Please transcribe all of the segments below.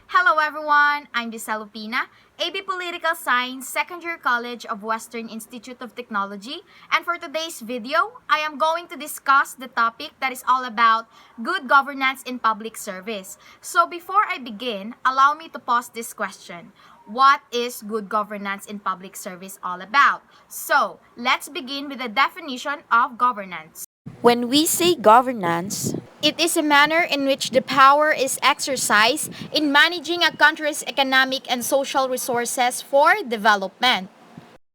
Hello everyone, I'm Lupina, AB Political Science, Second Year College of Western Institute of Technology, and for today's video, I am going to discuss the topic that is all about good governance in public service. So before I begin, allow me to pose this question. What is good governance in public service all about? So, let's begin with the definition of governance. When we say governance, it is a manner in which the power is exercised in managing a country's economic and social resources for development.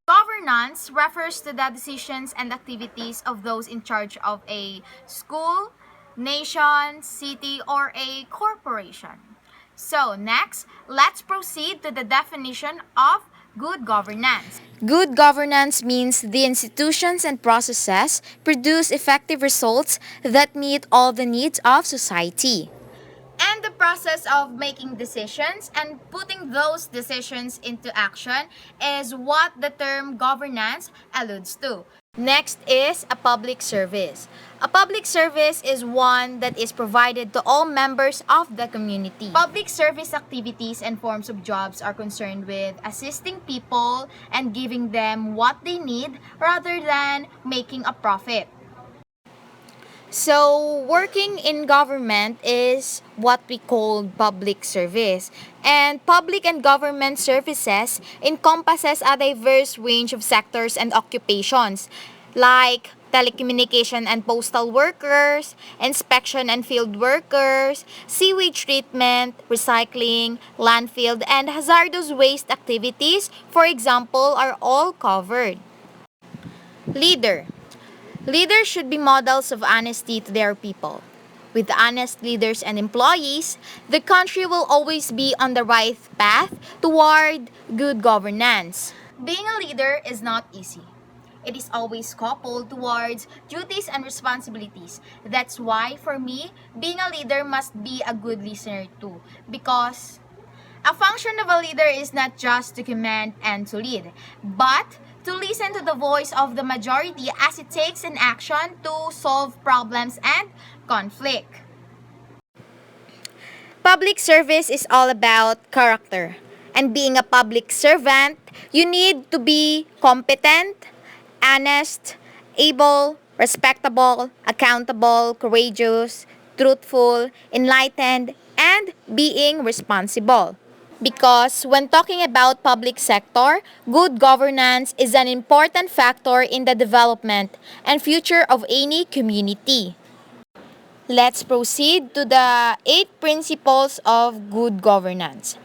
Governance refers to the decisions and activities of those in charge of a school, nation, city, or a corporation. So next, let's proceed to the definition of good governance. Good governance means the institutions and processes produce effective results that meet all the needs of society. And the process of making decisions and putting those decisions into action is what the term governance alludes to. Next is a public service. A public service is one that is provided to all members of the community. Public service activities and forms of jobs are concerned with assisting people and giving them what they need rather than making a profit. So, working in government is what we call public service. And public and government services encompasses a diverse range of sectors and occupations like telecommunication and postal workers, inspection and field workers, sewage treatment, recycling, landfill, and hazardous waste activities, for example, are all covered. Leader. Leaders should be models of honesty to their people. With honest leaders and employees, the country will always be on the right path toward good governance. Being a leader is not easy. It is always coupled towards duties and responsibilities. That's why, for me, being a leader must be a good listener too. Because a function of a leader is not just to command and to lead, but to listen to the voice of the majority as it takes an action to solve problems and conflict. Public service is all about character. And being a public servant, you need to be competent, honest, able, respectable, accountable, courageous, truthful, enlightened, and being responsible. Because when talking about public sector, good governance is an important factor in the development and future of any community. Let's proceed to the 8 principles of good governance.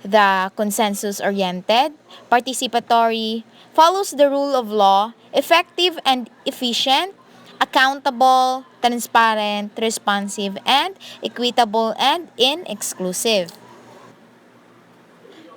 The consensus-oriented, participatory, follows the rule of law, effective and efficient, accountable, transparent, responsive, and equitable and inexclusive.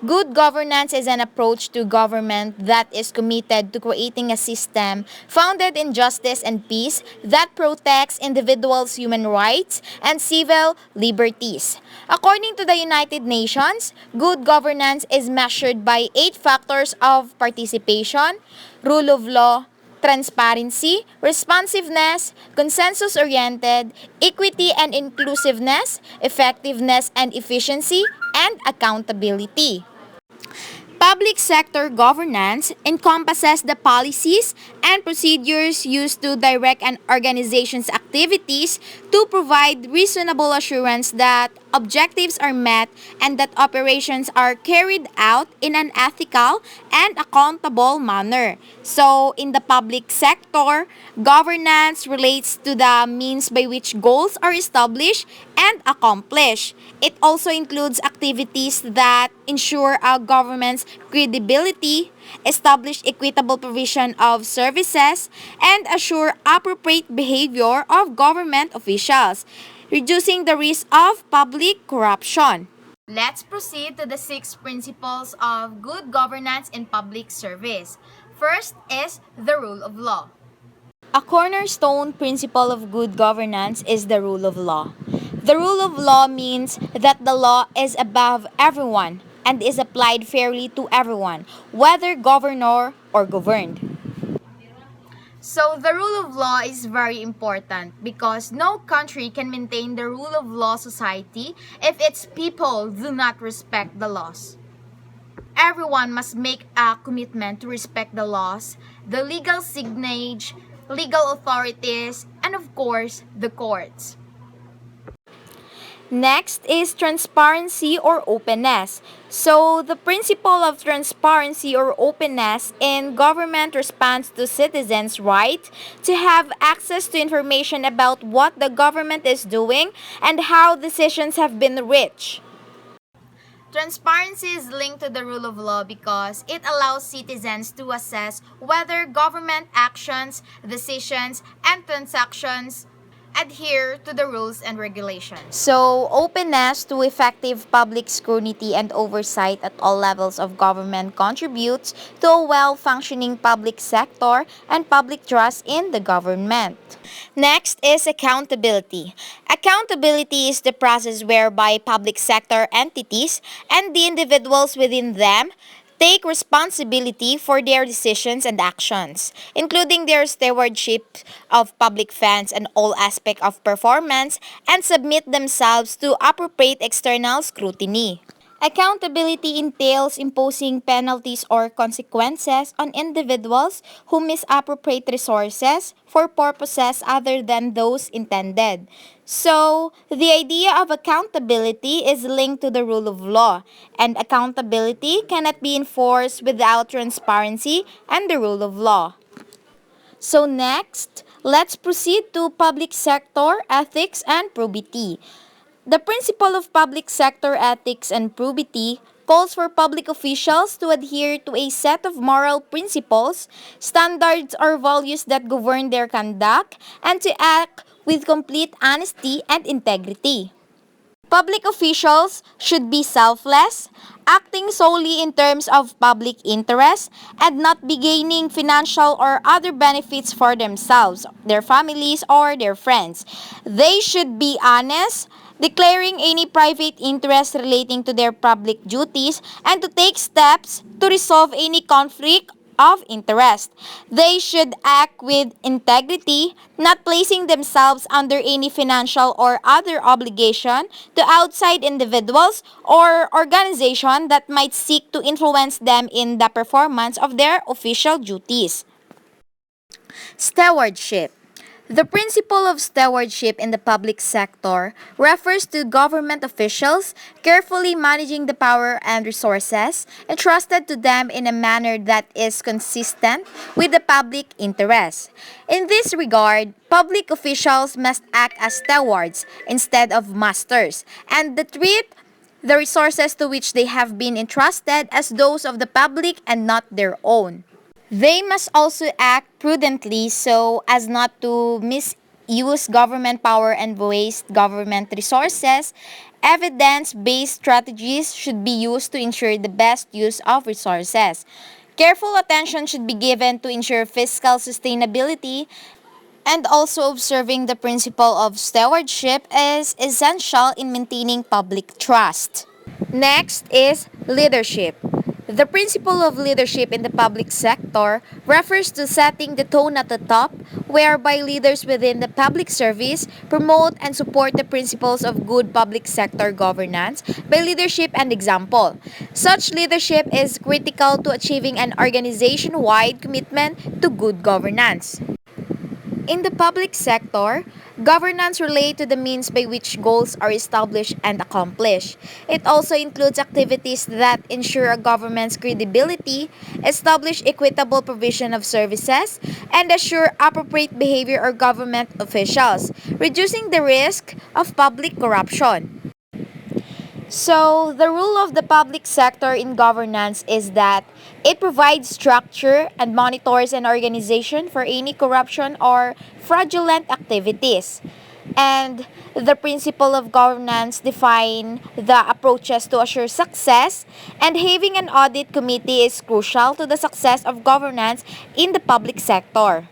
Good governance is an approach to government that is committed to creating a system founded in justice and peace that protects individuals' human rights and civil liberties. According to the United Nations, good governance is measured by 8 factors of participation, rule of law, transparency, responsiveness, consensus-oriented, equity and inclusiveness, effectiveness and efficiency, and accountability. Public sector governance encompasses the policies and procedures used to direct an organization's activities to provide reasonable assurance that objectives are met and that operations are carried out in an ethical and accountable manner. So, in the public sector, governance relates to the means by which goals are established and accomplished. It also includes activities that ensure a government's credibility, establish equitable provision of services, and assure appropriate behavior of government officials, reducing the risk of public corruption. Let's proceed to the 6 principles of good governance in public service. First is the rule of law. A cornerstone principle of good governance is the rule of law. The rule of law means that the law is above everyone and is applied fairly to everyone, whether governor or governed. So the rule of law is very important because no country can maintain the rule of law society if its people do not respect the laws. Everyone must make a commitment to respect the laws, the legal signage, legal authorities, and of course, the courts. Next is transparency or openness. So, the principle of transparency or openness in government responds to citizens' right to have access to information about what the government is doing and how decisions have been reached. Transparency is linked to the rule of law because it allows citizens to assess whether government actions, decisions, and transactions adhere to the rules and regulations. So, openness to effective public scrutiny and oversight at all levels of government contributes to a well-functioning public sector and public trust in the government. Next is accountability. Accountability is the process whereby public sector entities and the individuals within them take responsibility for their decisions and actions, including their stewardship of public funds and all aspects of performance, and submit themselves to appropriate external scrutiny. Accountability entails imposing penalties or consequences on individuals who misappropriate resources for purposes other than those intended. So, the idea of accountability is linked to the rule of law, and accountability cannot be enforced without transparency and the rule of law. So next, let's proceed to public sector ethics and probity. The principle of public sector ethics and probity calls for public officials to adhere to a set of moral principles, standards, or values that govern their conduct, and to act with complete honesty and integrity. Public officials should be selfless, acting solely in terms of public interest, and not be gaining financial or other benefits for themselves, their families, or their friends. They should be honest, declaring any private interest relating to their public duties, and to take steps to resolve any conflict of interest. They should act with integrity, not placing themselves under any financial or other obligation to outside individuals or organization that might seek to influence them in the performance of their official duties. Stewardship. The principle of stewardship in the public sector refers to government officials carefully managing the power and resources entrusted to them in a manner that is consistent with the public interest. In this regard, public officials must act as stewards instead of masters, and treat the resources to which they have been entrusted as those of the public and not their own. They must also act prudently so as not to misuse government power and waste government resources. Evidence-based strategies should be used to ensure the best use of resources. Careful attention should be given to ensure fiscal sustainability, and also observing the principle of stewardship is essential in maintaining public trust. Next is leadership. The principle of leadership in the public sector refers to setting the tone at the top, whereby leaders within the public service promote and support the principles of good public sector governance by leadership and example. Such leadership is critical to achieving an organization-wide commitment to good governance. In the public sector, governance relates to the means by which goals are established and accomplished. It also includes activities that ensure a government's credibility, establish equitable provision of services, and assure appropriate behavior of government officials, reducing the risk of public corruption. So, the rule of the public sector in governance is that it provides structure and monitors an organization for any corruption or fraudulent activities. And the principle of governance define the approaches to assure success, and having an audit committee is crucial to the success of governance in the public sector.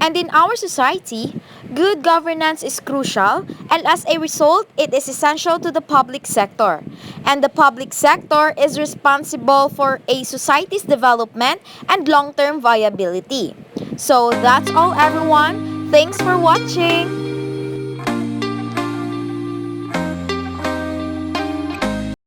And in our society, good governance is crucial, and as a result, it is essential to the public sector. And the public sector is responsible for a society's development and long-term viability. So that's all everyone. Thanks for watching.